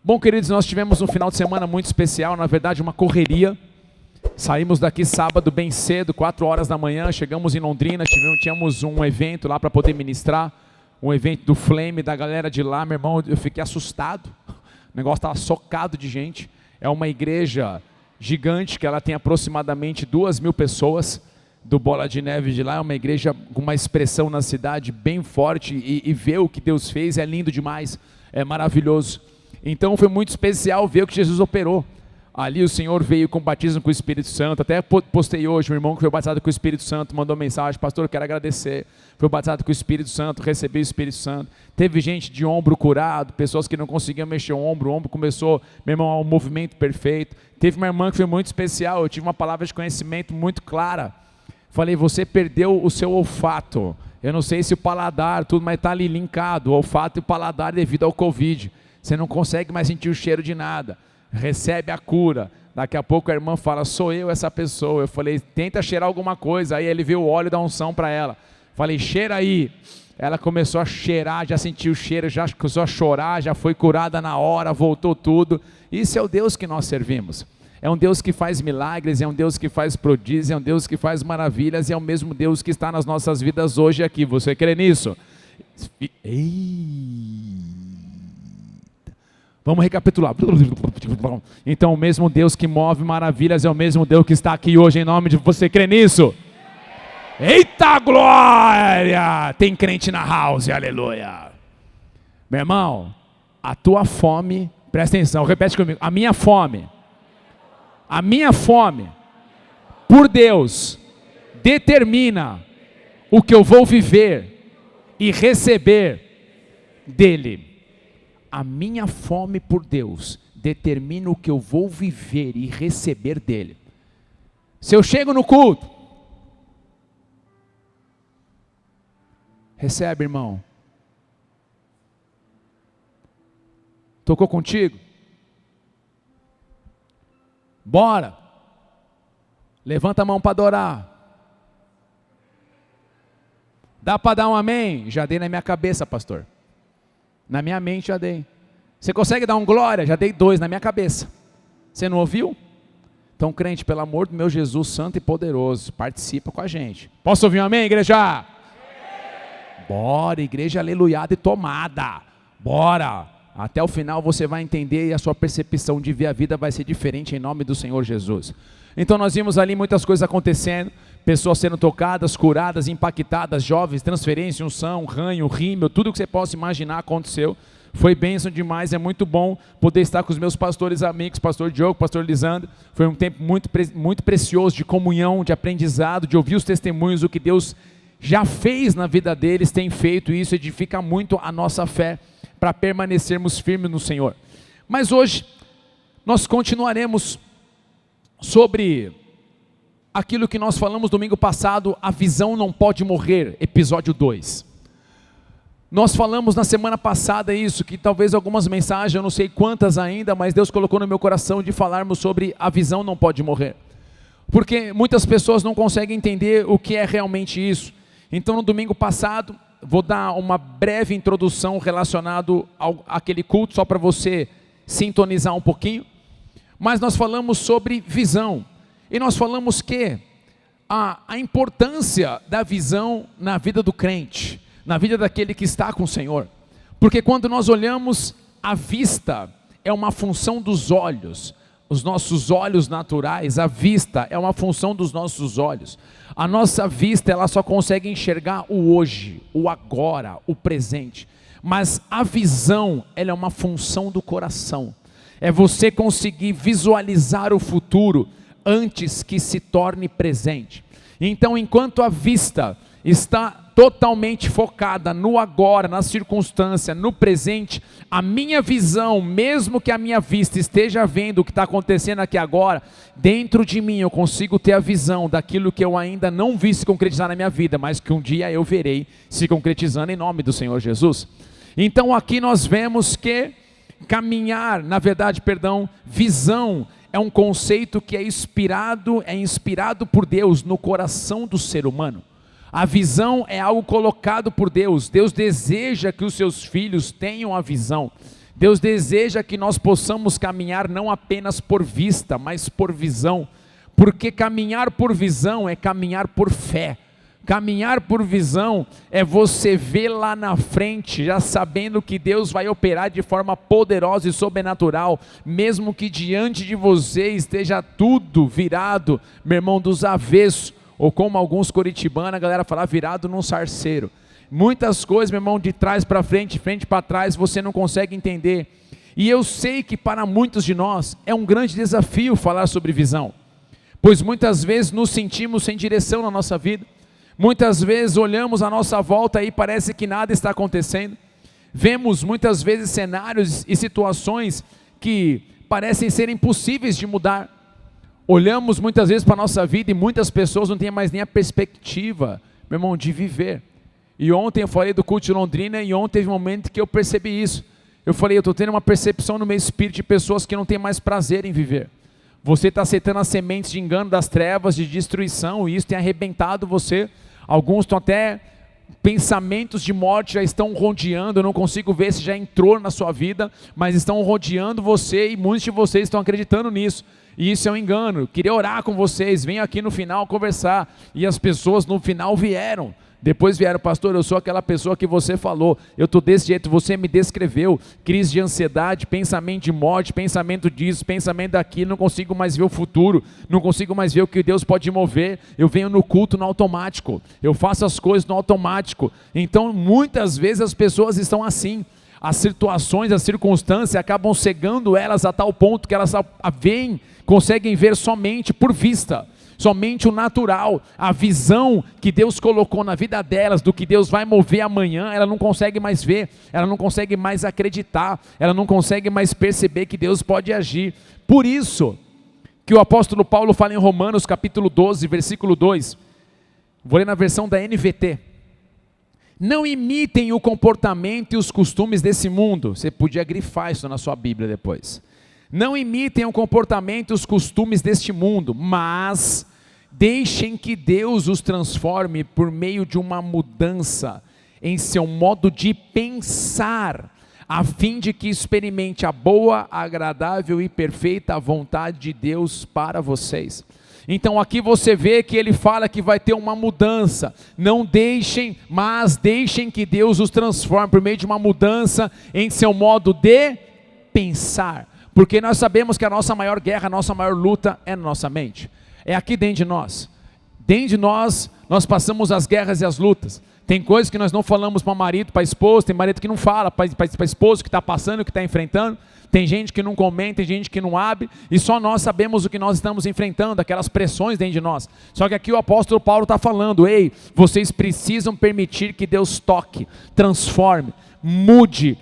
Bom, queridos, nós tivemos um final de semana muito especial, na verdade uma correria. Saímos daqui sábado bem cedo, 4 horas da manhã, chegamos em Londrina, tínhamos um evento lá para poder ministrar, um evento do Flame, da galera de lá. Meu irmão, eu fiquei assustado, o negócio estava socado de gente. É uma igreja gigante, que ela tem aproximadamente 2.000 pessoas, do Bola de Neve de lá. É uma igreja com uma expressão na cidade bem forte, e ver o que Deus fez é lindo demais, é maravilhoso. Então foi muito especial ver o que Jesus operou. Ali o Senhor veio com batismo com o Espírito Santo. Até postei hoje, um irmão que foi batizado com o Espírito Santo mandou mensagem: pastor, eu quero agradecer, foi batizado com o Espírito Santo, recebeu o Espírito Santo. Teve gente de ombro curado, pessoas que não conseguiam mexer o ombro começou, meu irmão, um movimento perfeito. Teve uma irmã que foi muito especial, eu tive uma palavra de conhecimento muito clara. Falei: você perdeu o seu olfato, eu não sei se o paladar, tudo, mas está ali linkado, o olfato e o paladar devido ao Covid. Você não consegue mais sentir o cheiro de nada. Recebe a cura. Daqui a pouco a irmã fala: sou eu essa pessoa. Eu falei: tenta cheirar alguma coisa. Aí ele viu o óleo da unção para ela. Falei: cheira aí. Ela começou a cheirar, já sentiu o cheiro, já começou a chorar, já foi curada na hora, voltou tudo. Isso é o Deus que nós servimos. É um Deus que faz milagres, é um Deus que faz prodígios, é um Deus que faz maravilhas, e é o mesmo Deus que está nas nossas vidas hoje aqui. Você crê nisso? Vamos recapitular. Então, o mesmo Deus que move maravilhas é o mesmo Deus que está aqui hoje em nome de... Você crê nisso? Eita glória! Tem crente na house, aleluia. Meu irmão, a tua fome, presta atenção, repete comigo. A minha fome por Deus determina o que eu vou viver e receber dele. A minha fome por Deus determina o que eu vou viver e receber dele. Se eu chego no culto, recebe, irmão. Tocou contigo? Bora. Levanta a mão para adorar. Dá para dar um amém? Já dei na minha cabeça, pastor. Na minha mente já dei. Você consegue dar um glória? Já dei 2 na minha cabeça. Você não ouviu? Então, crente, pelo amor do meu Jesus santo e poderoso, participa com a gente. Posso ouvir um amém, igreja? Bora, igreja aleluiada e tomada. Bora. Até o final você vai entender, e a sua percepção de ver a vida vai ser diferente em nome do Senhor Jesus. Então nós vimos ali muitas coisas acontecendo, pessoas sendo tocadas, curadas, impactadas, jovens, transferência, unção, ranho, rímel, tudo que você possa imaginar aconteceu. Foi bênção demais, é muito bom poder estar com os meus pastores amigos, pastor Diogo, pastor Lisandro. Foi um tempo muito precioso de comunhão, de aprendizado, de ouvir os testemunhos, o que Deus já fez na vida deles, tem feito, e isso edifica muito a nossa fé, para permanecermos firmes no Senhor. Mas hoje, nós continuaremos sobre aquilo que nós falamos domingo passado, a visão não pode morrer, episódio 2. Nós falamos na semana passada isso, que talvez algumas mensagens, eu não sei quantas ainda, mas Deus colocou no meu coração de falarmos sobre a visão não pode morrer. Porque muitas pessoas não conseguem entender o que é realmente isso. Então no domingo passado, vou dar uma breve introdução relacionado àquele culto, só para você sintonizar um pouquinho. Mas nós falamos sobre visão, e nós falamos que a importância da visão na vida do crente, na vida daquele que está com o Senhor. Porque quando nós olhamos, a vista é uma função dos olhos, os nossos olhos naturais, a vista é uma função dos nossos olhos. A nossa vista, ela só consegue enxergar o hoje, o agora, o presente. Mas a visão, ela é uma função do coração. É você conseguir visualizar o futuro antes que se torne presente. Então, enquanto a vista está totalmente focada no agora, na circunstância, no presente, a minha visão, mesmo que a minha vista esteja vendo o que está acontecendo aqui agora, dentro de mim eu consigo ter a visão daquilo que eu ainda não vi se concretizar na minha vida, mas que um dia eu verei se concretizando em nome do Senhor Jesus. Então aqui nós vemos que caminhar, visão é um conceito que é inspirado por Deus no coração do ser humano. A visão é algo colocado por Deus. Deus deseja que os seus filhos tenham a visão. Deus deseja que nós possamos caminhar não apenas por vista, mas por visão. Porque caminhar por visão é caminhar por fé. Caminhar por visão é você ver lá na frente, já sabendo que Deus vai operar de forma poderosa e sobrenatural, mesmo que diante de você esteja tudo virado, meu irmão, dos avessos, ou como alguns coritibanos, a galera fala, virado num sarceiro. Muitas coisas, meu irmão, de trás para frente, de frente para trás, você não consegue entender. E eu sei que para muitos de nós é um grande desafio falar sobre visão, pois muitas vezes nos sentimos sem direção na nossa vida. Muitas vezes olhamos à nossa volta e parece que nada está acontecendo. Vemos muitas vezes cenários e situações que parecem ser impossíveis de mudar. Olhamos muitas vezes para a nossa vida e muitas pessoas não têm mais nem a perspectiva, meu irmão, de viver. E ontem eu falei do culto de Londrina e ontem teve um momento que eu percebi isso. Eu falei, eu estou tendo uma percepção no meu espírito de pessoas que não têm mais prazer em viver. Você está aceitando as sementes de engano das trevas, de destruição, e isso tem arrebentado você. Alguns estão até, pensamentos de morte já estão rodeando, eu não consigo ver se já entrou na sua vida, mas estão rodeando você e muitos de vocês estão acreditando nisso. E isso é um engano. Eu queria orar com vocês, venham aqui no final conversar. E as pessoas no final vieram. Depois vieram, pastor, eu sou aquela pessoa que você falou, eu estou desse jeito, você me descreveu, crise de ansiedade, pensamento de morte, pensamento disso, pensamento daquilo, não consigo mais ver o futuro, não consigo mais ver o que Deus pode mover, eu venho no culto no automático, eu faço as coisas no automático. Então muitas vezes as pessoas estão assim, as situações, as circunstâncias acabam cegando elas a tal ponto que elas conseguem ver somente por vista, somente o natural, a visão que Deus colocou na vida delas, do que Deus vai mover amanhã, ela não consegue mais ver, ela não consegue mais acreditar, ela não consegue mais perceber que Deus pode agir. Por isso, que o apóstolo Paulo fala em Romanos capítulo 12, versículo 2, vou ler na versão da NVT, não imitem o comportamento e os costumes desse mundo. Você podia grifar isso na sua Bíblia depois. Não imitem o comportamento e os costumes deste mundo, mas deixem que Deus os transforme por meio de uma mudança em seu modo de pensar, a fim de que experimente a boa, agradável e perfeita vontade de Deus para vocês. Então aqui você vê que ele fala que vai ter uma mudança, não deixem, mas deixem que Deus os transforme por meio de uma mudança em seu modo de pensar. Porque nós sabemos que a nossa maior guerra, a nossa maior luta é na nossa mente. É aqui dentro de nós. Dentro de nós, nós passamos as guerras e as lutas. Tem coisas que nós não falamos para marido, para esposa, tem marido que não fala, para esposa que está passando, que está enfrentando. Tem gente que não comenta, tem gente que não abre, e só nós sabemos o que nós estamos enfrentando, aquelas pressões dentro de nós. Só que aqui o apóstolo Paulo está falando, ei, vocês precisam permitir que Deus toque, transforme, mude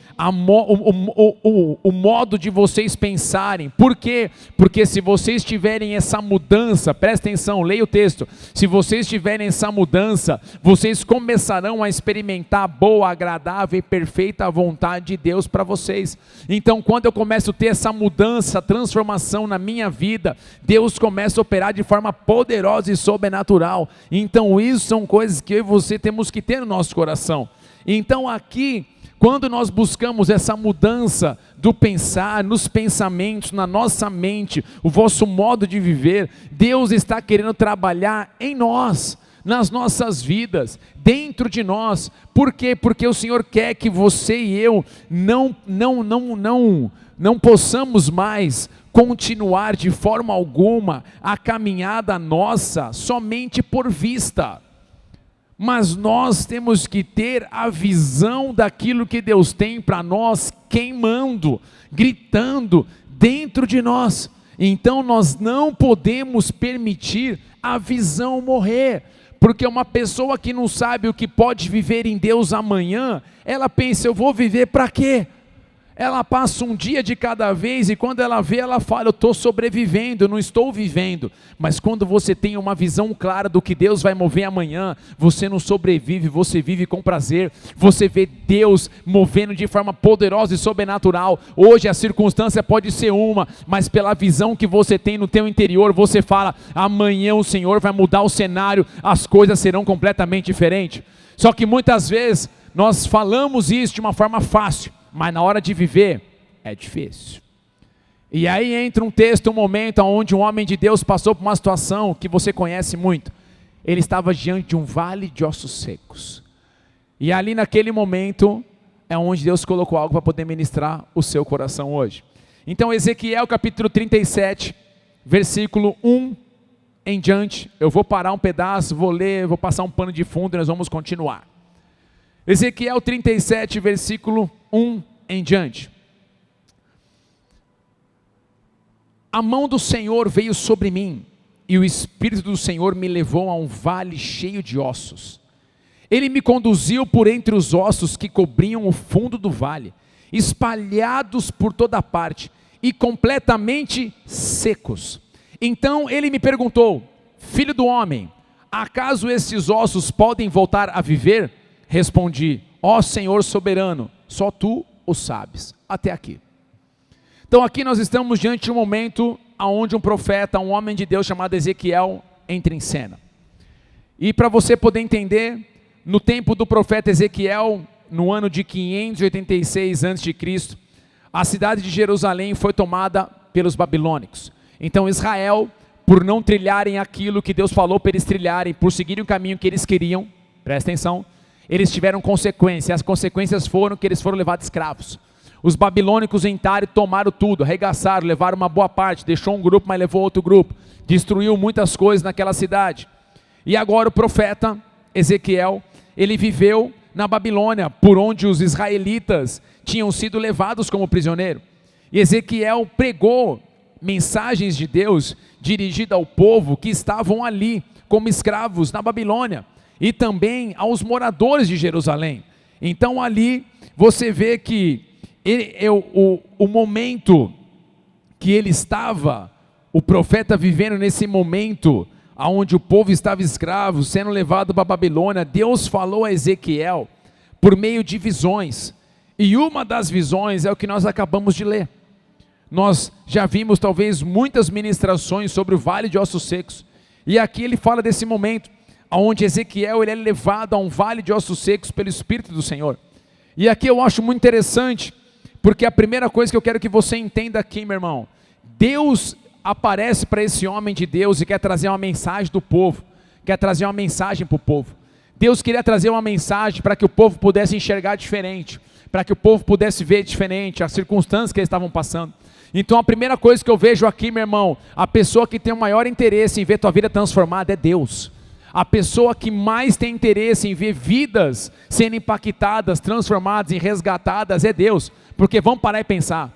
o modo de vocês pensarem. Por quê? Porque se vocês tiverem essa mudança, presta atenção, leia o texto, se vocês tiverem essa mudança, vocês começarão a experimentar a boa, agradável e perfeita vontade de Deus para vocês. Então quando eu começo a ter essa mudança, transformação na minha vida, Deus começa a operar de forma poderosa e sobrenatural. Então isso são coisas que eu e você temos que ter no nosso coração. Então aqui, quando nós buscamos essa mudança do pensar, nos pensamentos, na nossa mente, o vosso modo de viver, Deus está querendo trabalhar em nós, nas nossas vidas, dentro de nós. Por quê? Porque o Senhor quer que você e eu não possamos mais continuar de forma alguma a caminhada nossa somente por vista. Mas nós temos que ter a visão daquilo que Deus tem para nós, queimando, gritando dentro de nós. Então nós não podemos permitir a visão morrer, porque uma pessoa que não sabe o que pode viver em Deus amanhã, ela pensa, eu vou viver para quê? Ela passa um dia de cada vez e quando ela vê, ela fala, eu estou sobrevivendo, eu não estou vivendo. Mas quando você tem uma visão clara do que Deus vai mover amanhã, você não sobrevive, você vive com prazer. Você vê Deus movendo de forma poderosa e sobrenatural. Hoje a circunstância pode ser uma, mas pela visão que você tem no teu interior, você fala, amanhã o Senhor vai mudar o cenário, as coisas serão completamente diferentes. Só que muitas vezes nós falamos isso de uma forma fácil, mas na hora de viver, É difícil. E aí entra um texto, um momento onde um homem de Deus passou por uma situação que você conhece muito. Ele estava diante de um vale de ossos secos. E ali naquele momento é onde Deus colocou algo para poder ministrar o seu coração hoje. Então Ezequiel capítulo 37, versículo 1 em diante. Eu vou parar um pedaço, vou ler, vou passar um pano de fundo e nós vamos continuar. Ezequiel 37, versículo 1 em diante. A mão do Senhor veio sobre mim, e o Espírito do Senhor me levou a um vale cheio de ossos. Ele me conduziu por entre os ossos que cobriam o fundo do vale, espalhados por toda parte, e completamente secos. Então ele me perguntou: filho do homem, acaso esses ossos podem voltar a viver? Respondi: ó Senhor soberano, só tu o sabes. Até aqui. Então aqui nós estamos diante de um momento onde um profeta, um homem de Deus chamado Ezequiel, entra em cena. E para você poder entender, no tempo do profeta Ezequiel, no ano de 586 a.C., a cidade de Jerusalém foi tomada pelos babilônicos. Então Israel, por não trilharem aquilo que Deus falou para eles trilharem, por seguirem o caminho que eles queriam, presta atenção, eles tiveram consequências. As consequências foram que eles foram levados escravos. Os babilônicos entraram e tomaram tudo, arregaçaram, levaram uma boa parte, deixou um grupo, mas levou outro grupo, destruiu muitas coisas naquela cidade. E agora o profeta Ezequiel, ele viveu na Babilônia, por onde os israelitas tinham sido levados como prisioneiro. E Ezequiel pregou mensagens de Deus dirigidas ao povo que estavam ali como escravos na Babilônia, e também aos moradores de Jerusalém. Então ali você vê que o momento que ele estava, o profeta vivendo nesse momento, onde o povo estava escravo, sendo levado para a Babilônia, Deus falou a Ezequiel por meio de visões, e uma das visões é o que nós acabamos de ler. Nós já vimos talvez muitas ministrações sobre o vale de ossos secos, e aqui ele fala desse momento, onde Ezequiel ele é levado a um vale de ossos secos pelo Espírito do Senhor. E aqui eu acho muito interessante, porque a primeira coisa que eu quero que você entenda aqui, meu irmão, Deus aparece para esse homem de Deus e quer trazer uma mensagem do povo, quer trazer uma mensagem para o povo. Deus queria trazer uma mensagem para que o povo pudesse enxergar diferente, para que o povo pudesse ver diferente as circunstâncias que eles estavam passando. Então a primeira coisa que eu vejo aqui, meu irmão, a pessoa que tem o maior interesse em ver tua vida transformada é Deus. A pessoa que mais tem interesse em ver vidas sendo impactadas, transformadas e resgatadas é Deus. Porque vamos parar e pensar,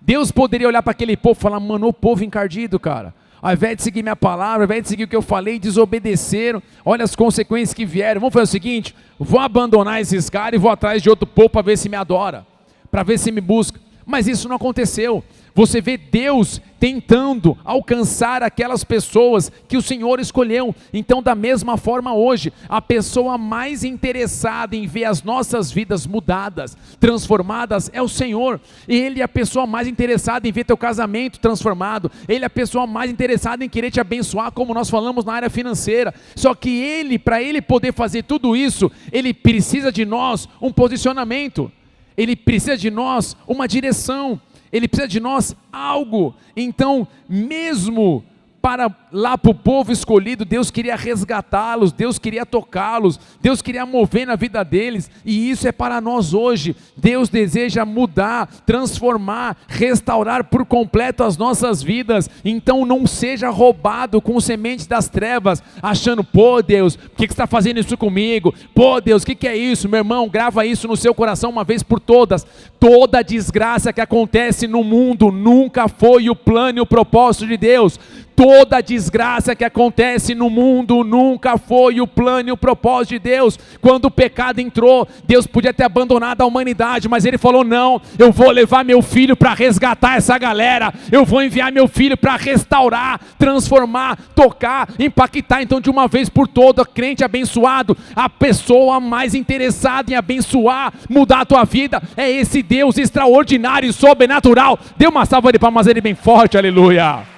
Deus poderia olhar para aquele povo e falar: mano, o povo encardido, cara, ao invés de seguir minha palavra, ao invés de seguir o que eu falei, desobedeceram, olha as consequências que vieram. Vamos fazer o seguinte, vou abandonar esses caras e vou atrás de outro povo para ver se me adora, para ver se me busca. Mas isso não aconteceu. Você vê Deus tentando alcançar aquelas pessoas que o Senhor escolheu. Então da mesma forma hoje, a pessoa mais interessada em ver as nossas vidas mudadas, transformadas, é o Senhor. Ele é a pessoa mais interessada em ver teu casamento transformado. Ele é a pessoa mais interessada em querer te abençoar, como nós falamos na área financeira. Só que Ele, para Ele poder fazer tudo isso, Ele precisa de nós um posicionamento. Ele precisa de nós uma direção. Ele precisa de nós algo. Então, mesmo para lá para o povo escolhido, Deus queria resgatá-los, Deus queria tocá-los, Deus queria mover na vida deles, e isso é para nós hoje. Deus deseja mudar, transformar, restaurar por completo as nossas vidas. Então não seja roubado com sementes das trevas, achando: pô Deus, por que você está fazendo isso comigo? Pô Deus, o que é isso? Meu irmão, grava isso no seu coração uma vez por todas. Toda desgraça que acontece no mundo nunca foi o plano e o propósito de Deus. Toda desgraça que acontece no mundo nunca foi o plano e o propósito de Deus. Quando o pecado entrou, Deus podia ter abandonado a humanidade, mas Ele falou: não, eu vou levar meu filho para resgatar essa galera, eu vou enviar meu filho para restaurar, transformar, tocar, impactar. Então de uma vez por todas, crente abençoado, a pessoa mais interessada em abençoar, mudar a tua vida, é esse Deus extraordinário e sobrenatural. Dê uma salva de palmas a Ele bem forte, aleluia.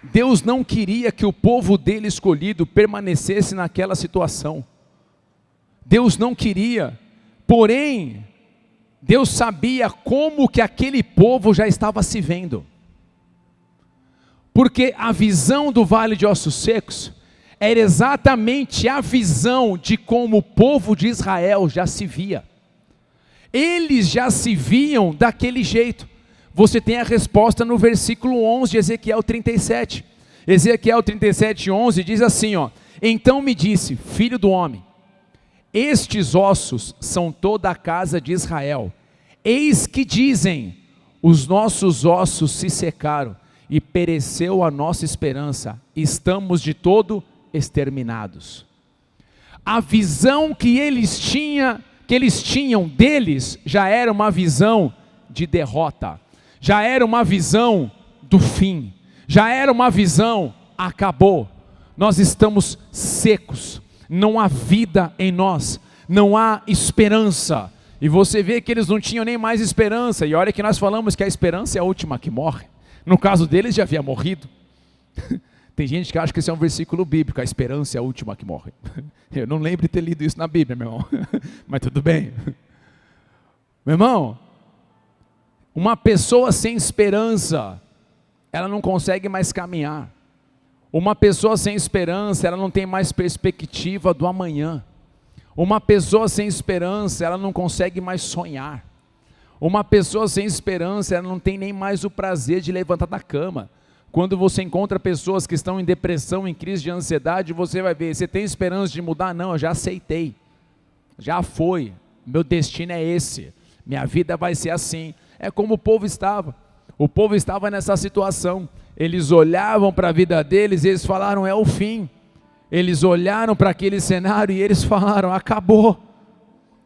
Deus não queria que o povo dele escolhido permanecesse naquela situação. Deus não queria, porém, Deus sabia como que aquele povo já estava se vendo. Porque a visão do Vale de Ossos Secos era exatamente a visão de como o povo de Israel já se via. Eles já se viam daquele jeito. Você tem a resposta no versículo 11 de Ezequiel 37. Ezequiel 37, 11 diz assim, ó: então me disse, filho do homem, estes ossos são toda a casa de Israel. Eis que dizem, os nossos ossos se secaram e pereceu a nossa esperança, estamos de todo exterminados. A visão que eles tinham deles já era uma visão de derrota, já era uma visão do fim, já era uma visão, acabou, nós estamos secos, não há vida em nós, não há esperança. E você vê que eles não tinham nem mais esperança, e olha que nós falamos que a esperança é a última que morre. No caso deles já havia morrido. Tem gente que acha que esse é um versículo bíblico, a esperança é a última que morre. Eu não lembro de ter lido isso na Bíblia, meu irmão, mas tudo bem. Meu irmão, uma pessoa sem esperança, ela não consegue mais caminhar. Uma pessoa sem esperança, ela não tem mais perspectiva do amanhã. Uma pessoa sem esperança, ela não consegue mais sonhar. Uma pessoa sem esperança, ela não tem nem mais o prazer de levantar da cama. Quando você encontra pessoas que estão em depressão, em crise de ansiedade, você vai ver, você tem esperança de mudar? Não, eu já aceitei, já foi, meu destino é esse, minha vida vai ser assim. É como o povo estava nessa situação, eles olhavam para a vida deles e eles falaram, é o fim. Eles olharam para aquele cenário e eles falaram, acabou.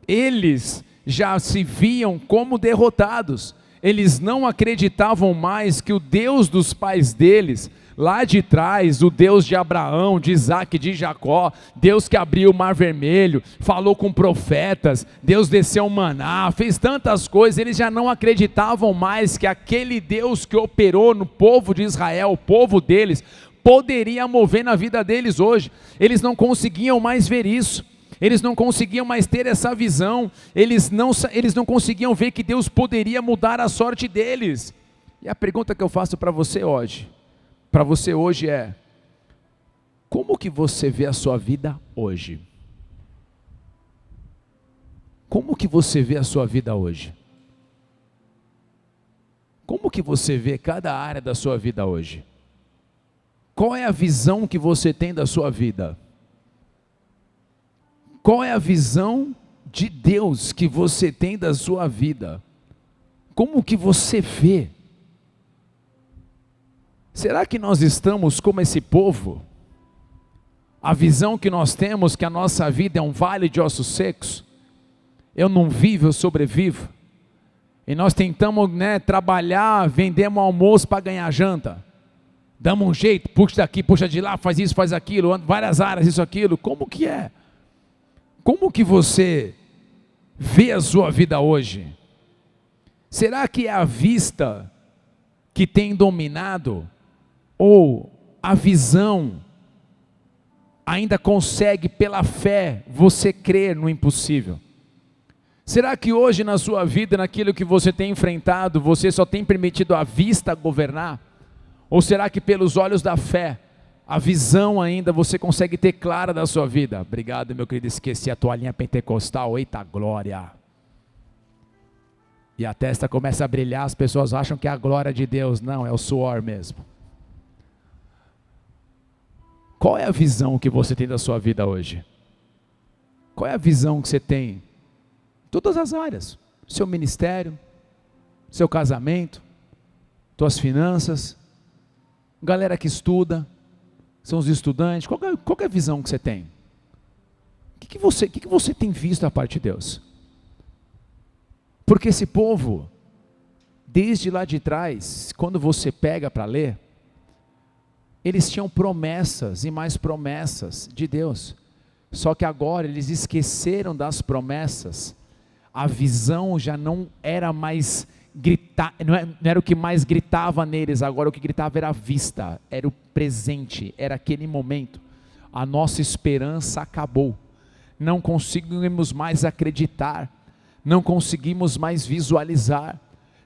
Eles já se viam como derrotados, eles não acreditavam mais que o Deus dos pais deles, lá de trás, o Deus de Abraão, de Isaac, de Jacó, Deus que abriu o mar vermelho, falou com profetas, Deus desceu o maná, fez tantas coisas, eles já não acreditavam mais que aquele Deus que operou no povo de Israel, o povo deles, poderia mover na vida deles hoje. Eles não conseguiam mais ver isso. Eles não conseguiam mais ter essa visão, eles não conseguiam ver que Deus poderia mudar a sorte deles. E a pergunta que eu faço para você hoje é, como que você vê a sua vida hoje? Como que você vê a sua vida hoje? Como que você vê cada área da sua vida hoje? Qual é a visão que você tem da sua vida? Qual é a visão de Deus que você tem da sua vida? Como que você vê? Será que nós estamos como esse povo? A visão que nós temos que a nossa vida é um vale de ossos secos? Eu não vivo, eu sobrevivo. E nós tentamos, trabalhar, vendemos almoço para ganhar janta. Damos um jeito, puxa daqui, puxa de lá, faz isso, faz aquilo, várias áreas, isso, aquilo. Como que é? Como que você vê a sua vida hoje? Será que é a vista que tem dominado? Ou a visão ainda consegue pela fé você crer no impossível? Será que hoje na sua vida, naquilo que você tem enfrentado, você só tem permitido a vista governar? Ou será que pelos olhos da fé, a visão ainda você consegue ter clara da sua vida? Obrigado, meu querido, esqueci a toalhinha pentecostal, eita glória. E a testa começa a brilhar, as pessoas acham que é a glória de Deus. Não, é o suor mesmo. Qual é a visão que você tem da sua vida hoje? Qual é a visão que você tem? Todas as áreas, seu ministério, seu casamento, tuas finanças, galera que estuda, são os estudantes, qual é a visão que você tem? O que você tem visto da parte de Deus? Porque esse povo, desde lá de trás, quando você pega para ler, eles tinham promessas e mais promessas de Deus, só que agora eles esqueceram das promessas, a visão já não era mais gritar, não era o que mais gritava neles, agora o que gritava era a vista, era o presente, era aquele momento. A nossa esperança acabou, não conseguimos mais acreditar, não conseguimos mais visualizar,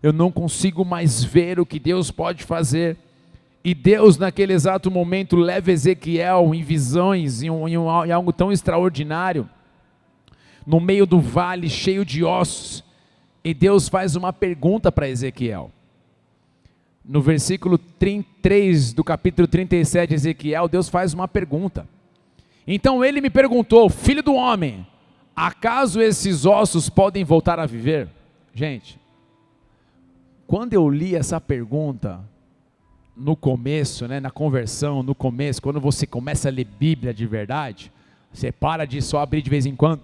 eu não consigo mais ver o que Deus pode fazer. E Deus naquele exato momento leva Ezequiel em visões, em algo tão extraordinário, no meio do vale cheio de ossos, e Deus faz uma pergunta para Ezequiel. No versículo 3 do capítulo 37 de Ezequiel, Deus faz uma pergunta. Então ele me perguntou: filho do homem, acaso esses ossos podem voltar a viver? Gente, quando eu li essa pergunta, no começo, na conversão, no começo, quando você começa a ler Bíblia de verdade, você para de só abrir de vez em quando.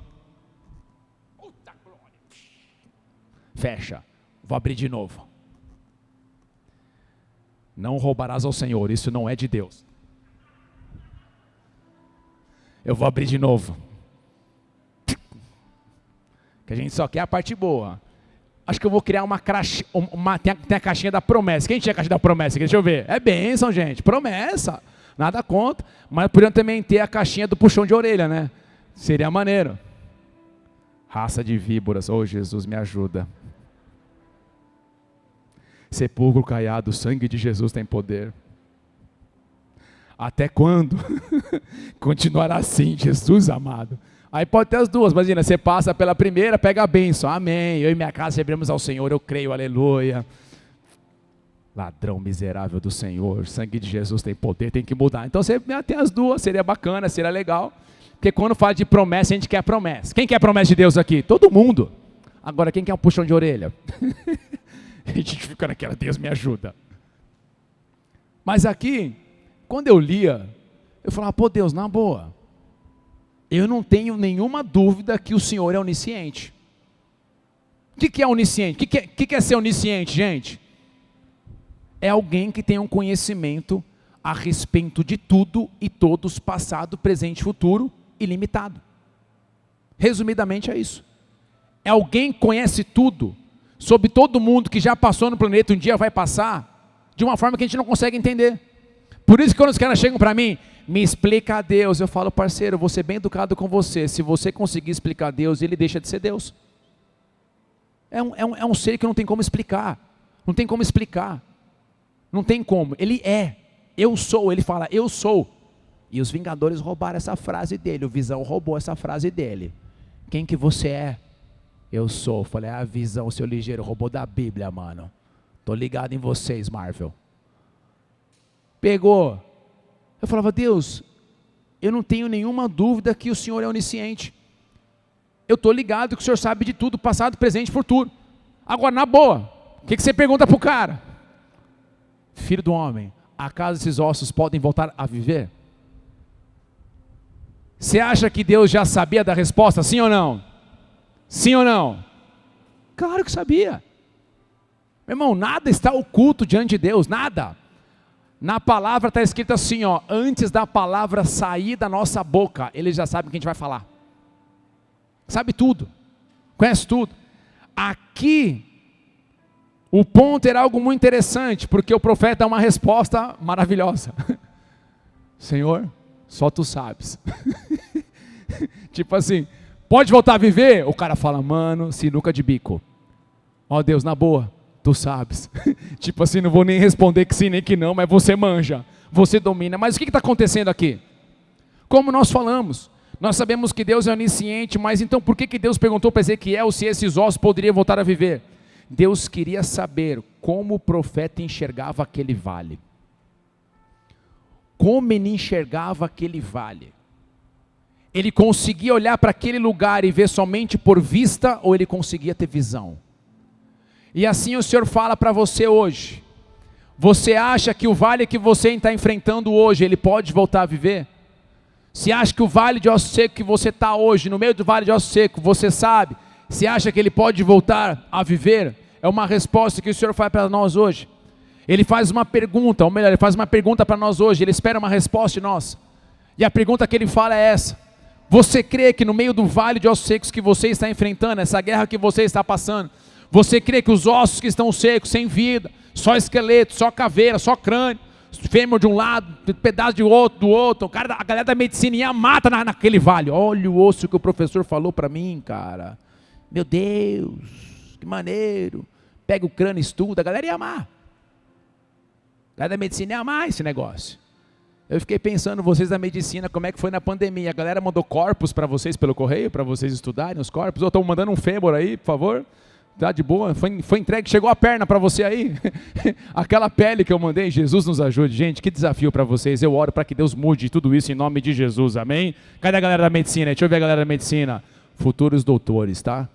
Fecha, vou abrir de novo. Não roubarás ao Senhor, isso não é de Deus. Eu vou abrir de novo. Que a gente só quer a parte boa. Acho que eu vou criar tem a caixinha da promessa. Quem tinha a caixinha da promessa? Deixa eu ver. É bênção, gente. Promessa. Nada contra. Mas poderiam também ter a caixinha do puxão de orelha, né? Seria maneiro. Raça de víboras. Oh, Jesus, me ajuda. Sepulcro caiado, o sangue de Jesus tem poder. Até quando? Continuará assim, Jesus amado. Aí pode ter as duas, imagina, você passa pela primeira, pega a bênção, amém, eu e minha casa serviremos ao Senhor, eu creio, aleluia. Ladrão miserável do Senhor, o sangue de Jesus tem poder, tem que mudar. Então você tem as duas, seria bacana, seria legal. Porque quando fala de promessa, a gente quer promessa. Quem quer promessa de Deus aqui? Todo mundo. Agora, quem quer um puxão de orelha? A gente fica naquela, Deus me ajuda. Mas aqui, quando eu lia, eu falava, pô Deus, na boa, eu não tenho nenhuma dúvida que o Senhor é onisciente. O que é onisciente? O que é ser onisciente, gente? É alguém que tem um conhecimento a respeito de tudo e todos, passado, presente e futuro, ilimitado. Resumidamente é isso. É alguém que conhece tudo, sobre todo mundo que já passou no planeta, um dia vai passar, de uma forma que a gente não consegue entender. Por isso que quando os caras chegam para mim, me explica a Deus, eu falo, parceiro, eu vou ser bem educado com você, se você conseguir explicar a Deus, ele deixa de ser Deus. É um ser que não tem como explicar, não tem como explicar, não tem como, ele é, eu sou, ele fala, eu sou. E os Vingadores roubaram essa frase dele, o Visão roubou essa frase dele. Quem que você é? Eu sou. Falei, a Visão, seu ligeiro, roubou da Bíblia, mano. Tô ligado em vocês, Marvel. Pegou. Eu falava, Deus, eu não tenho nenhuma dúvida que o Senhor é onisciente. Eu tô ligado que o Senhor sabe de tudo, passado, presente e futuro. Agora, na boa, o que você pergunta pro cara? Filho do homem, acaso esses ossos podem voltar a viver? Você acha que Deus já sabia da resposta, sim ou não? Sim ou não? Claro que sabia. Meu irmão, nada está oculto diante de Deus, nada. Na palavra está escrito assim, ó, antes da palavra sair da nossa boca, Ele já sabe o que a gente vai falar. Sabe tudo, conhece tudo. Aqui, o ponto era algo muito interessante, porque o profeta dá uma resposta maravilhosa. Senhor, só tu sabes. Tipo assim, pode voltar a viver? O cara fala, mano, sinuca de bico. Ó Deus, na boa, tu sabes. Tipo assim, não vou nem responder que sim nem que não, mas você manja, você domina. Mas o que está acontecendo aqui? Como nós falamos, nós sabemos que Deus é onisciente, mas então por que Deus perguntou para Ezequiel se esses ossos poderiam voltar a viver? Deus queria saber como o profeta enxergava aquele vale. Como ele enxergava aquele vale. Ele conseguia olhar para aquele lugar e ver somente por vista, ou ele conseguia ter visão? E assim o Senhor fala para você hoje. Você acha que o vale que você está enfrentando hoje, ele pode voltar a viver? Você acha que o vale de osso seco que você está hoje, no meio do vale de osso seco, você sabe, você acha que ele pode voltar a viver? É uma resposta que o Senhor faz para nós hoje. Ele faz uma pergunta, ou melhor, ele faz uma pergunta para nós hoje, ele espera uma resposta de nós. E a pergunta que ele fala é essa: você crê que no meio do vale de ossos secos que você está enfrentando, essa guerra que você está passando, você crê que os ossos que estão secos, sem vida, só esqueleto, só caveira, só crânio, fêmur de um lado, pedaço de outro, do outro. A galera da medicina ia mata naquele vale. Olha o osso que o professor falou para mim, cara. Meu Deus, que maneiro. Pega o crânio, estuda, a galera ia amar. A galera da medicina ia amar esse negócio. Eu fiquei pensando, vocês da medicina, como é que foi na pandemia? A galera mandou corpos para vocês pelo correio, para vocês estudarem os corpos? Ou estão mandando um fêmur aí, por favor? Tá de boa? Foi entregue, chegou a perna para você aí? Aquela pele que eu mandei, Jesus nos ajude. Gente, que desafio para vocês. Eu oro para que Deus mude tudo isso em nome de Jesus, amém? Cadê a galera da medicina? Deixa eu ver a galera da medicina. Futuros doutores, tá?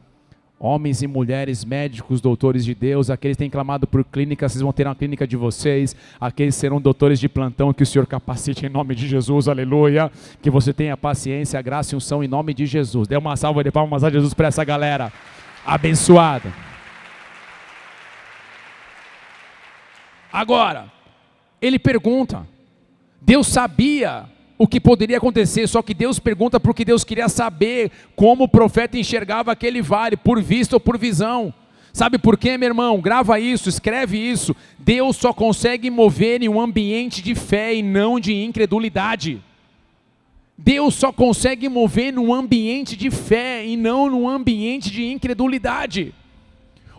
Homens e mulheres, médicos, doutores de Deus, aqueles que têm clamado por clínica, vocês vão ter uma clínica de vocês, aqueles serão doutores de plantão, que o Senhor capacite em nome de Jesus, aleluia, que você tenha paciência, graça e unção em nome de Jesus. Dê uma salva de palmas a Jesus para essa galera abençoada. Agora, ele pergunta, Deus sabia o que poderia acontecer, só que Deus pergunta porque Deus queria saber como o profeta enxergava aquele vale, por vista ou por visão. Sabe por quê, meu irmão? Grava isso, escreve isso. Deus só consegue mover em um ambiente de fé e não de incredulidade. Deus só consegue mover num ambiente de fé e não num ambiente de incredulidade.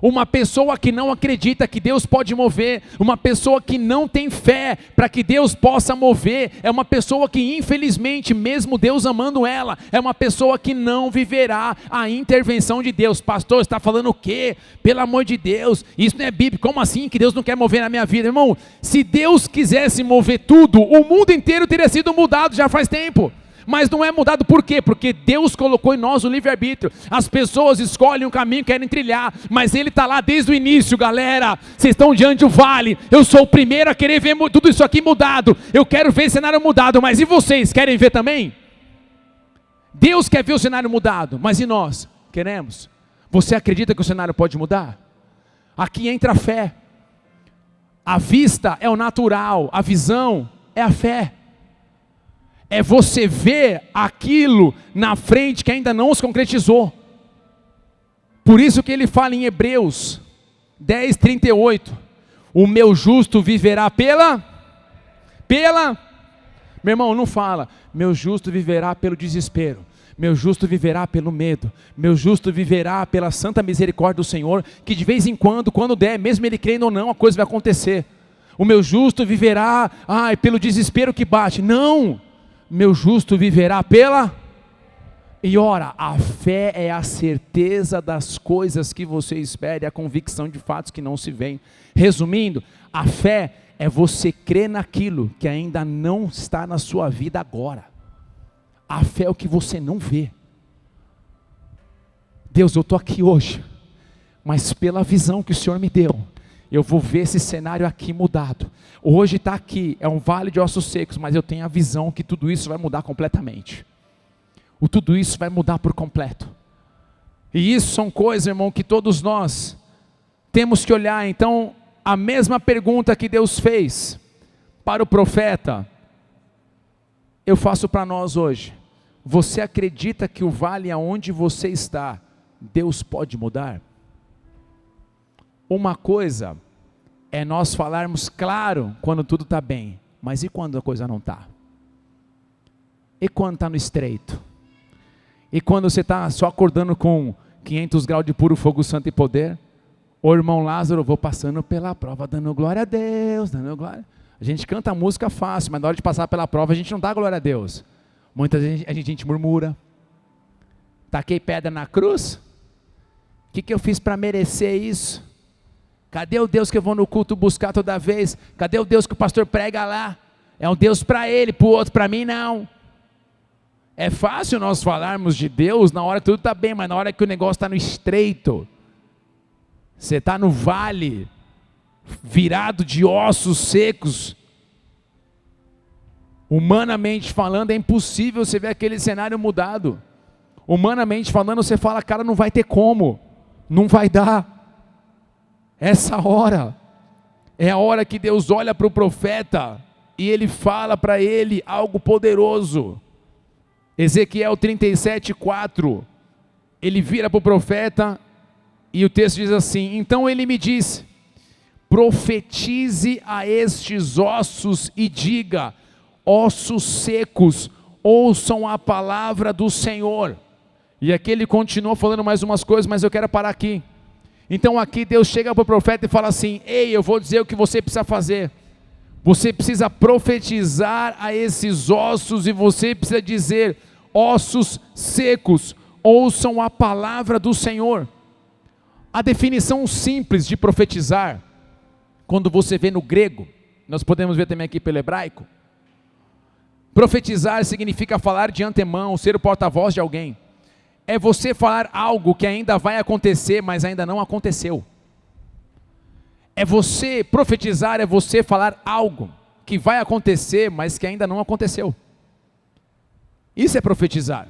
Uma pessoa que não acredita que Deus pode mover, uma pessoa que não tem fé para que Deus possa mover, é uma pessoa que infelizmente, mesmo Deus amando ela, é uma pessoa que não viverá a intervenção de Deus. Pastor, você está falando o quê? Pelo amor de Deus, isso não é bíblico, como assim que Deus não quer mover na minha vida? Irmão, se Deus quisesse mover tudo, o mundo inteiro teria sido mudado já faz tempo. Mas não é mudado por quê? Porque Deus colocou em nós o livre-arbítrio. As pessoas escolhem um caminho que querem trilhar, mas Ele está lá desde o início. Galera, vocês estão diante do vale, eu sou o primeiro a querer ver tudo isso aqui mudado, eu quero ver o cenário mudado, mas e vocês, querem ver também? Deus quer ver o cenário mudado, mas e nós? Queremos? Você acredita que o cenário pode mudar? Aqui entra a fé. A vista é o natural, a visão é a fé. É você ver aquilo na frente que ainda não se concretizou. Por isso que ele fala em Hebreus 10, 38. O meu justo viverá pela... Meu irmão, não fala. Meu justo viverá pelo desespero. Meu justo viverá pelo medo. Meu justo viverá pela santa misericórdia do Senhor. Que de vez em quando der, mesmo ele crendo ou não, a coisa vai acontecer. O meu justo viverá pelo desespero que bate. Não! Meu justo viverá pela... E ora, a fé é a certeza das coisas que você espera e a convicção de fatos que não se veem. Resumindo, a fé é você crer naquilo que ainda não está na sua vida agora. A fé é o que você não vê. Deus, eu estou aqui hoje, mas pela visão que o Senhor me deu, eu vou ver esse cenário aqui mudado. Hoje está aqui, é um vale de ossos secos, mas eu tenho a visão que tudo isso vai mudar completamente. Tudo isso vai mudar por completo. E isso são coisas, irmão, que todos nós temos que olhar. Então, a mesma pergunta que Deus fez para o profeta, eu faço para nós hoje. Você acredita que o vale aonde você está, Deus pode mudar? Uma coisa é nós falarmos claro quando tudo está bem, mas e quando a coisa não está? E quando está no estreito? E quando você está só acordando com 500 graus de puro fogo, santo e poder? Ô irmão Lázaro, vou passando pela prova, dando glória a Deus, dando glória. A gente canta a música fácil, mas na hora de passar pela prova a gente não dá glória a Deus. Muitas vezes a gente murmura. Taquei pedra na cruz? O que eu fiz para merecer isso? Cadê o Deus que eu vou no culto buscar toda vez? Cadê o Deus que o pastor prega lá? É um Deus para ele, para o outro, para mim não. É fácil nós falarmos de Deus na hora que tudo está bem, mas na hora que o negócio está no estreito, você está no vale, virado de ossos secos, humanamente falando, é impossível você ver aquele cenário mudado. Humanamente falando, você fala, cara, não vai ter como, não vai dar. Essa hora é a hora que Deus olha para o profeta e Ele fala para ele algo poderoso. Ezequiel 37:4, ele vira para o profeta e o texto diz assim: então ele me disse, profetize a estes ossos e diga: ossos secos, ouçam a palavra do Senhor. E aqui ele continua falando mais umas coisas, mas eu quero parar aqui. Então aqui Deus chega para o profeta e fala assim: ei, eu vou dizer o que você precisa fazer. Você precisa profetizar a esses ossos e você precisa dizer: ossos secos, ouçam a palavra do Senhor. A definição simples de profetizar, quando você vê no grego, nós podemos ver também aqui pelo hebraico, profetizar significa falar de antemão, ser o porta-voz de alguém. É você falar algo que ainda vai acontecer, mas ainda não aconteceu. Profetizar é você falar algo que vai acontecer, mas que ainda não aconteceu. Isso é profetizar.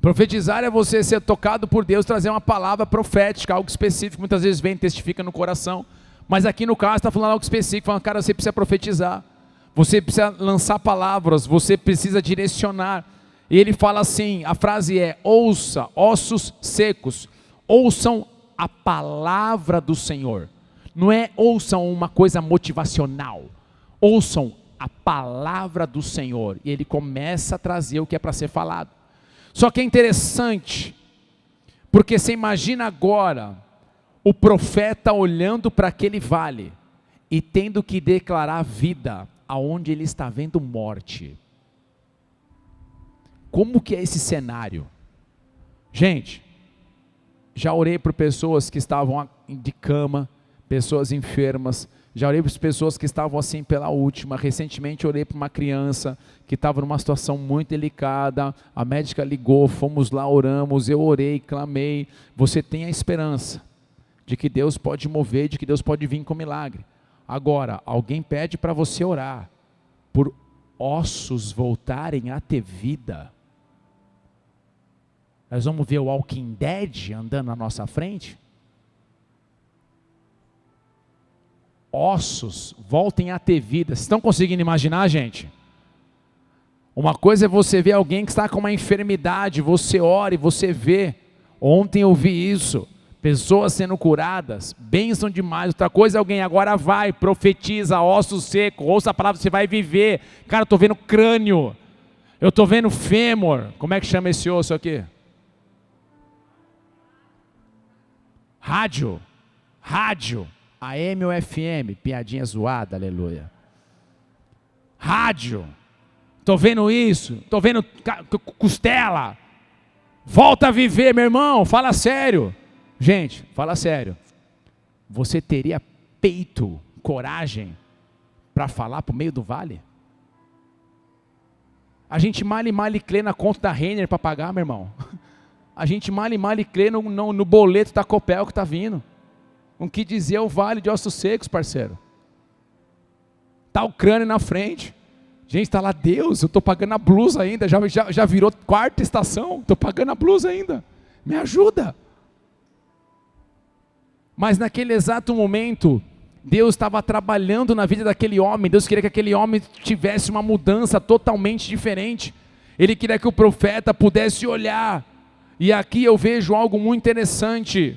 Profetizar é você ser tocado por Deus, trazer uma palavra profética, algo específico, muitas vezes vem e testifica no coração, mas aqui no caso está falando algo específico, falando: cara, você precisa profetizar, você precisa lançar palavras, você precisa direcionar. E ele fala assim, a frase é: ouça, ossos secos, ouçam a palavra do Senhor. Não é ouçam uma coisa motivacional, ouçam a palavra do Senhor. E ele começa a trazer o que é para ser falado. Só que é interessante, porque você imagina agora o profeta olhando para aquele vale e tendo que declarar vida aonde ele está vendo morte. Como que é esse cenário? Gente, já orei por pessoas que estavam de cama, pessoas enfermas, já orei por pessoas que estavam assim pela última. Recentemente orei por uma criança que estava numa situação muito delicada, a médica ligou, fomos lá, oramos, eu orei, clamei. Você tem a esperança de que Deus pode mover, de que Deus pode vir com milagre. Agora, alguém pede para você orar por ossos voltarem a ter vida. Nós vamos ver o Walking Dead andando na nossa frente? Ossos voltem a ter vida. Vocês estão conseguindo imaginar, gente? Uma coisa é você ver alguém que está com uma enfermidade, você ora e você vê. Ontem eu vi isso, pessoas sendo curadas, bênção demais. Outra coisa é alguém agora vai, profetiza, ossos secos, ouça a palavra, você vai viver. Cara, eu estou vendo crânio, eu estou vendo fêmur. Como é que chama esse osso aqui? Rádio, AM ou FM, piadinha zoada, aleluia. Rádio, estou vendo isso, estou vendo costela, volta a viver, meu irmão, fala sério. Gente, fala sério, você teria peito, coragem, para falar para o meio do vale? A gente mal e crê na conta da Renner para pagar, meu irmão. A gente mal e crê no boleto da Copel que está vindo. O que dizer o vale de ossos secos, parceiro? Está o crânio na frente. Gente, está lá, Deus, eu estou pagando a blusa ainda, já virou quarta estação, estou pagando a blusa ainda. Me ajuda. Mas naquele exato momento, Deus estava trabalhando na vida daquele homem. Deus queria que aquele homem tivesse uma mudança totalmente diferente. Ele queria que o profeta pudesse olhar. E aqui eu vejo algo muito interessante.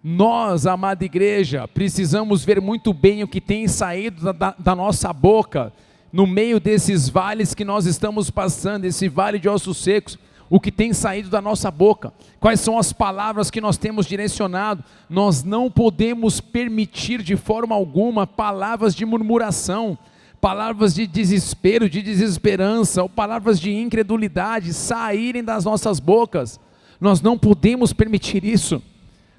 Nós, amada igreja, precisamos ver muito bem o que tem saído da nossa boca, no meio desses vales que nós estamos passando, esse vale de ossos secos, o que tem saído da nossa boca, quais são as palavras que nós temos direcionado. Nós não podemos permitir de forma alguma palavras de murmuração, palavras de desespero, de desesperança, ou palavras de incredulidade saírem das nossas bocas. Nós não podemos permitir isso.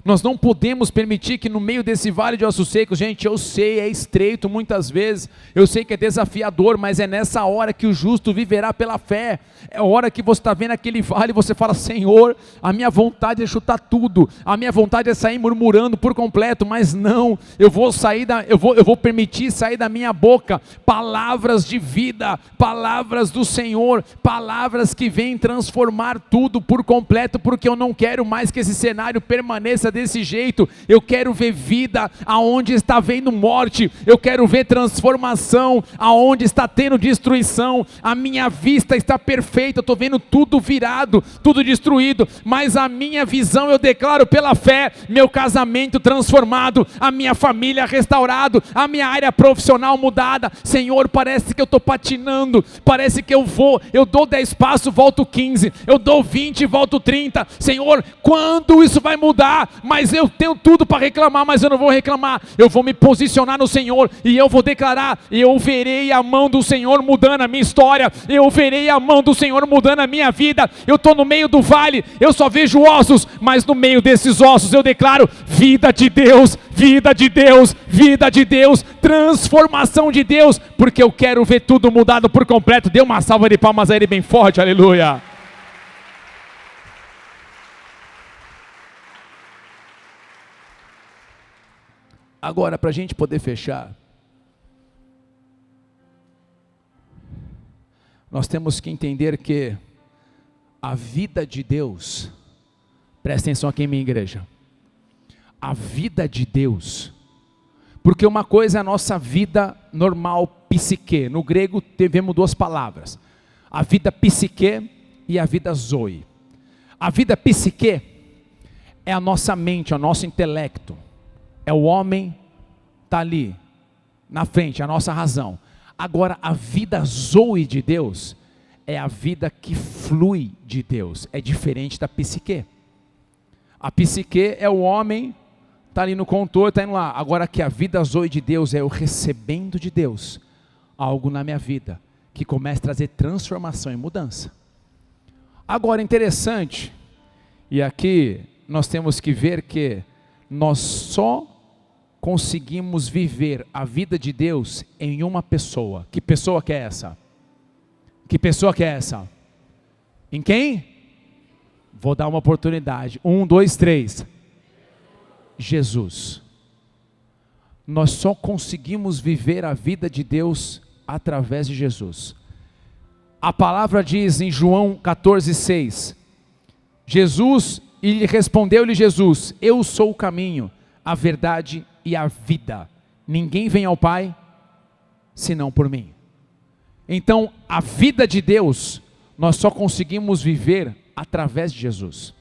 Nós não podemos permitir que no meio desse vale de ossos secos, gente, eu sei, é estreito muitas vezes, eu sei que é desafiador, mas é nessa hora que o justo viverá pela fé. É a hora que você está vendo aquele vale e você fala: Senhor, a minha vontade é chutar tudo, a minha vontade é sair murmurando por completo, mas não, eu vou permitir sair da minha boca palavras de vida, palavras do Senhor, palavras que vêm transformar tudo por completo, porque eu não quero mais que esse cenário permaneça desse jeito. Eu quero ver vida aonde está vendo morte. Eu quero ver transformação aonde está tendo destruição. A minha vista está perfeita, eu estou vendo tudo virado, tudo destruído, mas a minha visão eu declaro pela fé, meu casamento transformado, a minha família restaurado, a minha área profissional mudada. Senhor, parece que eu estou patinando, parece que eu dou 10 passos, volto 15, eu dou 20, volto 30, Senhor, quando isso vai mudar? Mas eu tenho tudo para reclamar, mas eu não vou reclamar, eu vou me posicionar no Senhor, e eu vou declarar, eu verei a mão do Senhor mudando a minha história, eu verei a mão do Senhor mudando a minha vida. Eu estou no meio do vale, eu só vejo ossos, mas no meio desses ossos eu declaro vida de Deus, vida de Deus, vida de Deus, transformação de Deus, porque eu quero ver tudo mudado por completo. Dê uma salva de palmas a Ele bem forte, aleluia. Agora, para a gente poder fechar, nós temos que entender que a vida de Deus, presta atenção aqui em minha igreja, a vida de Deus, porque uma coisa é a nossa vida normal, psique, no grego tivemos duas palavras, a vida psique e a vida zoe. A vida psique é a nossa mente, é o nosso intelecto, é o homem, está ali, na frente, a nossa razão. Agora, a vida zoe de Deus é a vida que flui de Deus, é diferente da psique. A psique é o homem, está ali no contorno, está indo lá. Agora que a vida zoe de Deus é eu recebendo de Deus algo na minha vida, que começa a trazer transformação e mudança. Agora, interessante, e aqui nós temos que ver que nós só conseguimos viver a vida de Deus em uma pessoa. Que pessoa que é essa? Que pessoa que é essa? Em quem? Vou dar uma oportunidade. 1, 2, 3. Jesus. Nós só conseguimos viver a vida de Deus através de Jesus. A palavra diz em João 14,6, Jesus, e respondeu-lhe Jesus, eu sou o caminho, a verdade e a vida. Ninguém vem ao Pai, senão por mim. Então, a vida de Deus, nós só conseguimos viver através de Jesus.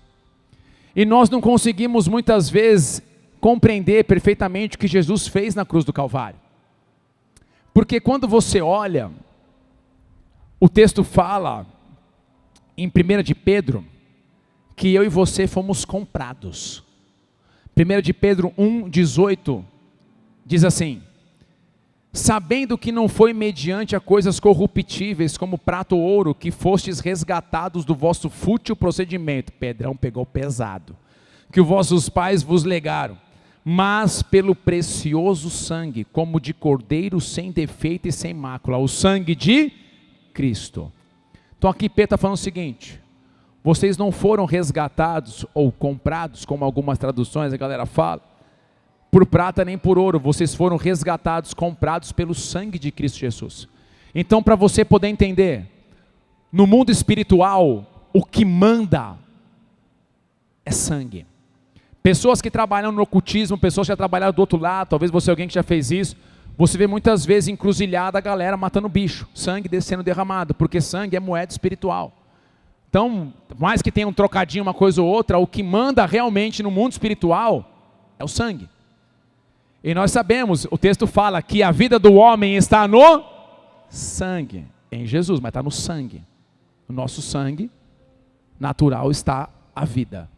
E nós não conseguimos muitas vezes compreender perfeitamente o que Jesus fez na cruz do Calvário. Porque quando você olha, o texto fala, em 1 de Pedro, que eu e você fomos comprados. 1 de Pedro 1,18 diz assim, sabendo que não foi mediante a coisas corruptíveis como prata ou ouro que fostes resgatados do vosso fútil procedimento, Pedrão pegou pesado, que os vossos pais vos legaram, mas pelo precioso sangue, como de cordeiro sem defeito e sem mácula, o sangue de Cristo. Então aqui Pedro está falando o seguinte, vocês não foram resgatados ou comprados, como algumas traduções a galera fala, por prata nem por ouro, vocês foram resgatados, comprados pelo sangue de Cristo Jesus. Então, para você poder entender, no mundo espiritual, o que manda é sangue. Pessoas que trabalham no ocultismo, pessoas que já trabalharam do outro lado, talvez você alguém que já fez isso, você vê muitas vezes encruzilhada a galera matando bicho, sangue sendo derramado, porque sangue é moeda espiritual. Então, mais que tenha um trocadinho, uma coisa ou outra, o que manda realmente no mundo espiritual é o sangue. E nós sabemos, o texto fala que a vida do homem está no sangue, em Jesus, mas está no sangue. No nosso sangue natural está a vida.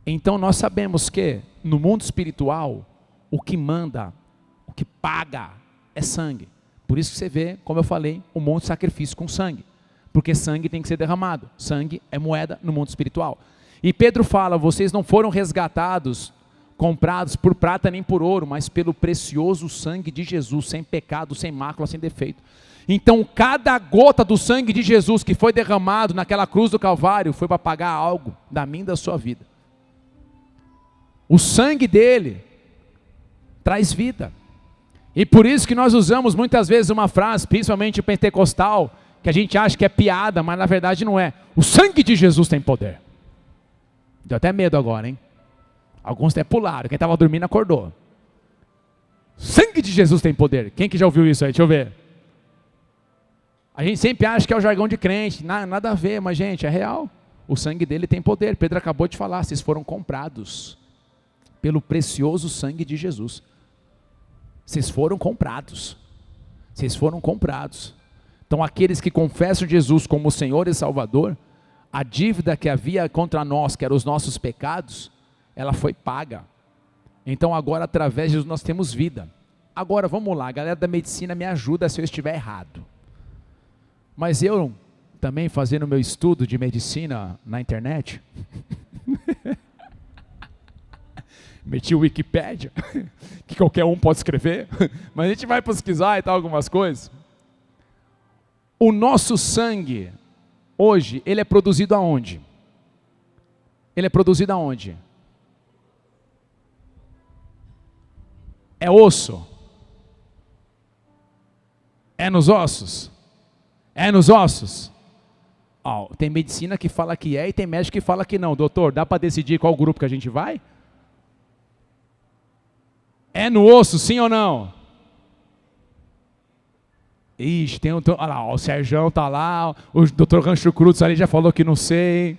Então nós sabemos que no mundo espiritual, o que manda, o que paga é sangue. Por isso que você vê, como eu falei, um monte de sacrifício com sangue. Porque sangue tem que ser derramado. Sangue é moeda no mundo espiritual. E Pedro fala, vocês não foram resgatados, comprados por prata nem por ouro, mas pelo precioso sangue de Jesus, sem pecado, sem mácula, sem defeito. Então cada gota do sangue de Jesus que foi derramado naquela cruz do Calvário, foi para pagar algo da minha e da sua vida. O sangue dele traz vida. E por isso que nós usamos muitas vezes uma frase, principalmente pentecostal, que a gente acha que é piada, mas na verdade não é. O sangue de Jesus tem poder. Deu até medo agora, hein? Alguns até pularam, quem estava dormindo acordou. Sangue de Jesus tem poder. Quem que já ouviu isso aí? Deixa eu ver. A gente sempre acha que é o jargão de crente, nada a ver, mas gente, é real. O sangue dele tem poder. Pedro acabou de falar, vocês foram comprados pelo precioso sangue de Jesus. Vocês foram comprados. Vocês foram comprados. Então aqueles que confessam Jesus como Senhor e Salvador, a dívida que havia contra nós, que eram os nossos pecados, ela foi paga. Então agora através de Jesus nós temos vida. Agora vamos lá, a galera da medicina me ajuda se eu estiver errado. Mas eu também fazendo meu estudo de medicina na internet, meti o Wikipédia, que qualquer um pode escrever, mas a gente vai pesquisar e tal algumas coisas. O nosso sangue, hoje, ele é produzido aonde? Ele é produzido aonde? É osso? É nos ossos? É nos ossos? Oh, tem medicina que fala que é e tem médico que fala que não. Doutor, dá para decidir qual grupo que a gente vai? É no osso, sim ou não? Ixi, tem olha lá, o Serjão tá lá, o doutor Rancho Cruz ali já falou que não sei.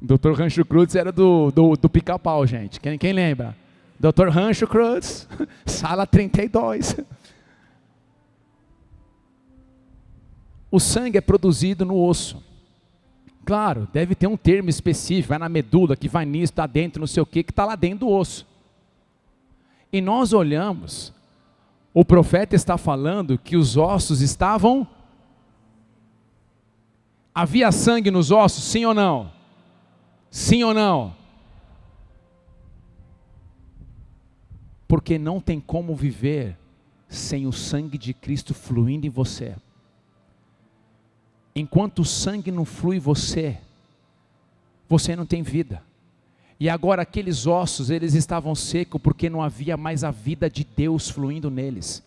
O doutor Rancho Cruz era do Pica-Pau, gente. Quem lembra? Doutor Rancho Cruz, sala 32. O sangue é produzido no osso. Claro, deve ter um termo específico, vai na medula, que vai nisso, está dentro, não sei o que está lá dentro do osso. E nós olhamos, o profeta está falando que os ossos estavam... Havia sangue nos ossos, sim ou não? Sim ou não? Porque não tem como viver sem o sangue de Cristo fluindo em você. Enquanto o sangue não flui em você, você não tem vida. E agora aqueles ossos, eles estavam secos porque não havia mais a vida de Deus fluindo neles.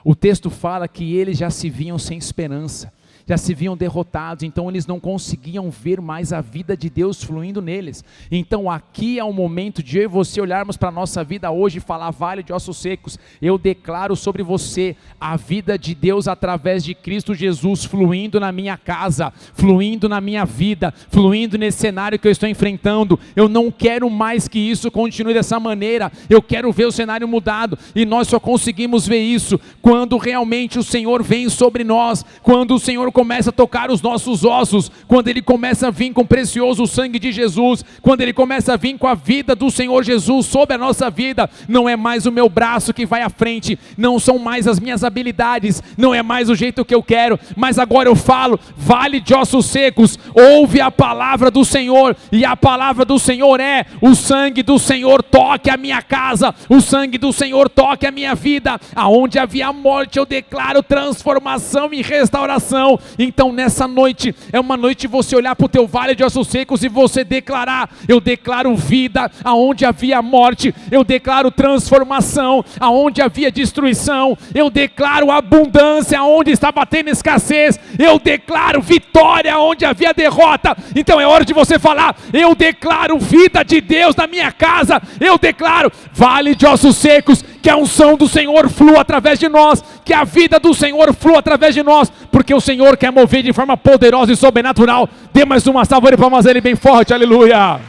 O texto fala que eles já se viam sem esperança, já se viam derrotados, então eles não conseguiam ver mais a vida de Deus fluindo neles. Então aqui é o momento de eu e você olharmos para a nossa vida hoje e falar: vale de ossos secos, eu declaro sobre você a vida de Deus através de Cristo Jesus fluindo na minha casa, fluindo na minha vida, fluindo nesse cenário que eu estou enfrentando. Eu não quero mais que isso continue dessa maneira, eu quero ver o cenário mudado, e nós só conseguimos ver isso quando realmente o Senhor vem sobre nós, quando o Senhor começa a tocar os nossos ossos, quando Ele começa a vir com o precioso sangue de Jesus, quando Ele começa a vir com a vida do Senhor Jesus sobre a nossa vida. Não é mais o meu braço que vai à frente, não são mais as minhas habilidades, não é mais o jeito que eu quero, mas agora eu falo: vale de ossos secos, ouve a palavra do Senhor, e a palavra do Senhor é: o sangue do Senhor toque a minha casa, o sangue do Senhor toque a minha vida, aonde havia morte eu declaro transformação e restauração. Então nessa noite, é uma noite de você olhar para o teu vale de ossos secos e você declarar: eu declaro vida aonde havia morte, eu declaro transformação aonde havia destruição, eu declaro abundância aonde estava tendo escassez, eu declaro vitória aonde havia derrota. Então é hora de você falar: eu declaro vida de Deus na minha casa, eu declaro vale de ossos secos, que a unção do Senhor flua através de nós, que a vida do Senhor flua através de nós, porque o Senhor quer mover de forma poderosa e sobrenatural. Dê mais uma salva de palmas a Ele bem forte, aleluia.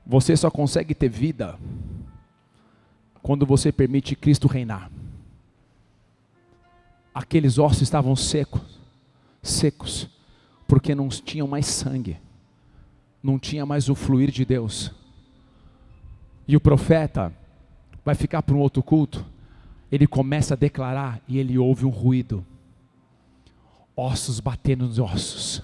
Você só consegue ter vida quando você permite Cristo reinar. Aqueles ossos estavam secos, porque não tinham mais sangue, não tinha mais o fluir de Deus. E o profeta vai ficar para um outro culto, ele começa a declarar e ele ouve um ruído, ossos batendo nos ossos,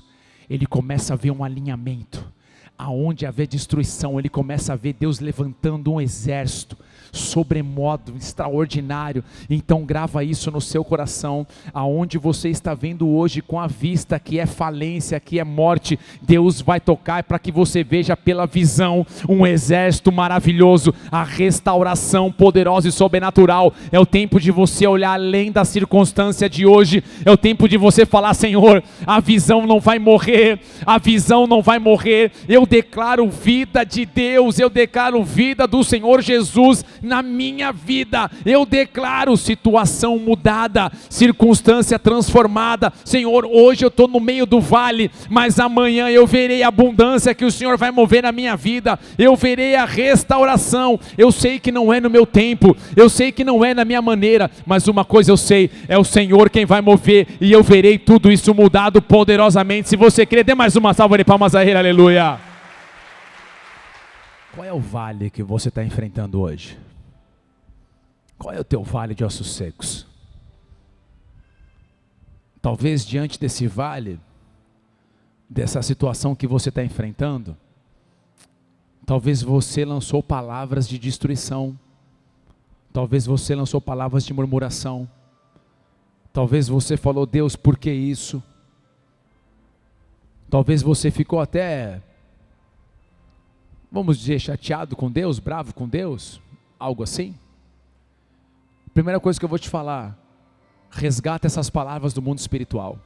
ele começa a ver um alinhamento, aonde havia destruição, ele começa a ver Deus levantando um exército sobremodo extraordinário. Então grava isso no seu coração, aonde você está vendo hoje com a vista que é falência, que é morte, Deus vai tocar para que você veja pela visão um exército maravilhoso, a restauração poderosa e sobrenatural. É o tempo de você olhar além da circunstância de hoje, é o tempo de você falar: Senhor, a visão não vai morrer, a visão não vai morrer, eu declaro vida de Deus, eu declaro vida do Senhor Jesus na minha vida, eu declaro situação mudada, circunstância transformada. Senhor, hoje eu estou no meio do vale, mas amanhã eu verei a abundância que o Senhor vai mover na minha vida, eu verei a restauração. Eu sei que não é no meu tempo, eu sei que não é na minha maneira, mas uma coisa eu sei, é o Senhor quem vai mover, e eu verei tudo isso mudado poderosamente. Se você crê, dê mais uma salva de palmas a Ele, aleluia. Qual é o vale que você está enfrentando hoje? Qual é o teu vale de ossos secos? Talvez diante desse vale, dessa situação que você está enfrentando, talvez você lançou palavras de destruição, talvez você lançou palavras de murmuração, talvez você falou: Deus, por que isso? Talvez você ficou até, vamos dizer, chateado com Deus, bravo com Deus, algo assim. Primeira coisa que eu vou te falar: resgata essas palavras do mundo espiritual.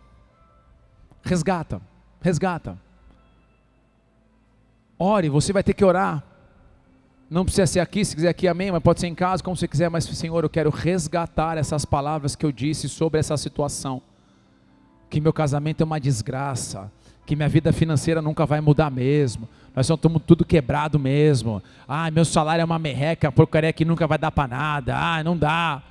Resgata. Ore, você vai ter que orar. Não precisa ser aqui, se quiser aqui, amém, mas pode ser em casa, como você quiser. Mas Senhor, eu quero resgatar essas palavras que eu disse sobre essa situação. Que meu casamento é uma desgraça, que minha vida financeira nunca vai mudar mesmo, nós estamos tudo quebrado mesmo, meu salário é uma merreca, porcaria que nunca vai dar para nada, não dá.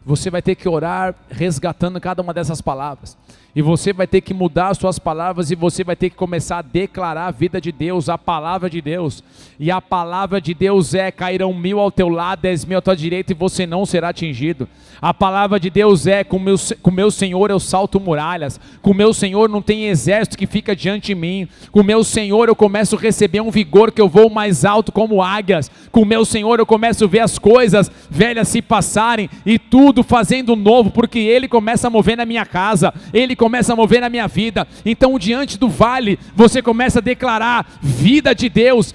Você vai ter que orar resgatando cada uma dessas palavras, e você vai ter que mudar as suas palavras, e você vai ter que começar a declarar a vida de Deus, a palavra de Deus. E a palavra de Deus é: cairão 1000 ao teu lado, 10.000 à tua direita, e você não será atingido. A palavra de Deus é: com meu Senhor eu salto muralhas, com meu Senhor não tem exército que fica diante de mim, com meu Senhor eu começo a receber um vigor que eu vou mais alto como águias, com meu Senhor eu começo a ver as coisas velhas se passarem, e tudo fazendo novo, porque Ele começa a mover na minha casa, Ele começa a mover na minha vida. Então diante do vale, você começa a declarar vida de Deus,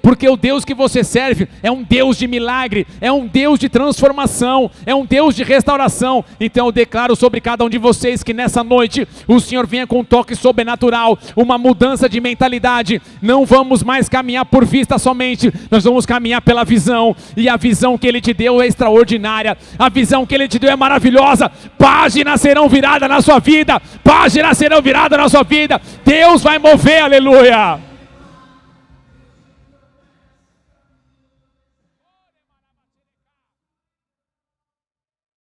porque o Deus que você serve é um Deus de milagre, é um Deus de transformação, é um Deus de restauração. Então eu declaro sobre cada um de vocês que nessa noite o Senhor venha com um toque sobrenatural, uma mudança de mentalidade. Não vamos mais caminhar por vista somente, nós vamos caminhar pela visão, e a visão que Ele te deu é extraordinária, a visão que Ele te deu é maravilhosa. Páginas serão viradas na sua vida, páginas serão viradas na sua vida, Deus vai mover, aleluia.